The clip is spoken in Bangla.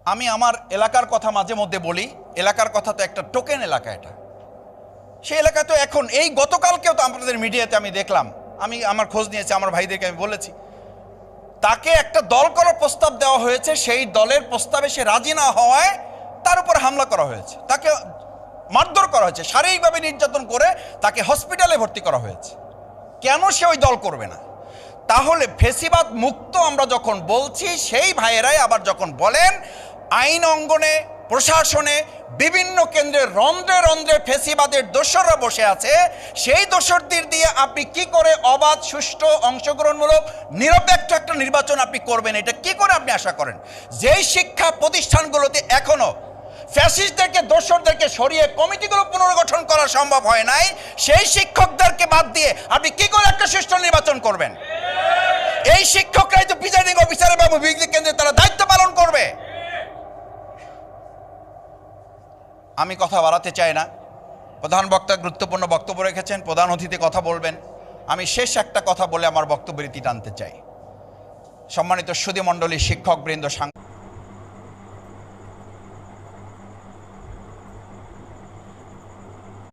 আমি আমার এলাকার কথা মাঝে মধ্যে বলি, এলাকার কথা তো একটা টোকেন এলাকা, এটা সেই এলাকায় তো এখন এই গতকালকেও তো আপনাদের মিডিয়াতে আমি দেখলাম, আমি আমার খোঁজ নিয়েছি, আমার ভাইদেরকে আমি বলেছি, তাকে একটা দল করার প্রস্তাব দেওয়া হয়েছে, সেই দলের প্রস্তাবে সে রাজি না হওয়ায় তার উপর হামলা করা হয়েছে, তাকে মারধর করা হয়েছে, শারীরিকভাবে নির্যাতন করে তাকে হসপিটালে ভর্তি করা হয়েছে। কেন সে ওই দল করবে না? তাহলে ফেসিবাদ মুক্ত আমরা যখন বলছি, সেই ভাইয়েরাই আবার যখন বলেন আইন অঙ্গনে, প্রশাসনে, বিভিন্ন কেন্দ্রে রন্ধ্রে রন্ধ্রে ফেসিবাদের দোসররা বসে আছে, সেই দোসরদের দিয়ে আপনি কি করে অবাধ, সুষ্ঠু, অংশগ্রহণমূলক, নিরপেক্ষ একটা নির্বাচন আপনি করবেন? এটা কি করে আপনি আশা করেন? যেই শিক্ষা প্রতিষ্ঠানগুলোতে এখনো ফ্যাসিস্টদেরকে, দোসরদেরকে সরিয়ে কমিটিগুলো পুনর্গঠন করা সম্ভব হয় নাই, সেই শিক্ষকদেরকে বাদ দিয়ে আপনি কি করে একটা সুষ্ঠু নির্বাচন করবেন? এই শিক্ষকরাই তো প্রিজাইডিং অফিসার এবং বিজ্ঞ কেন্দ্রে তারা দায়িত্ব পালন করবে। আমি কথা বাড়াতে চাই না, প্রধান বক্তা গুরুত্বপূর্ণ বক্তব্য রেখেছেন, প্রধান অতিথি কথা বলবেন। আমি শেষ একটা কথা বলে আমার বক্তব্যের ইতি টানতে চাই। সম্মানিত সুধী মণ্ডলী, শিক্ষকবৃন্দ,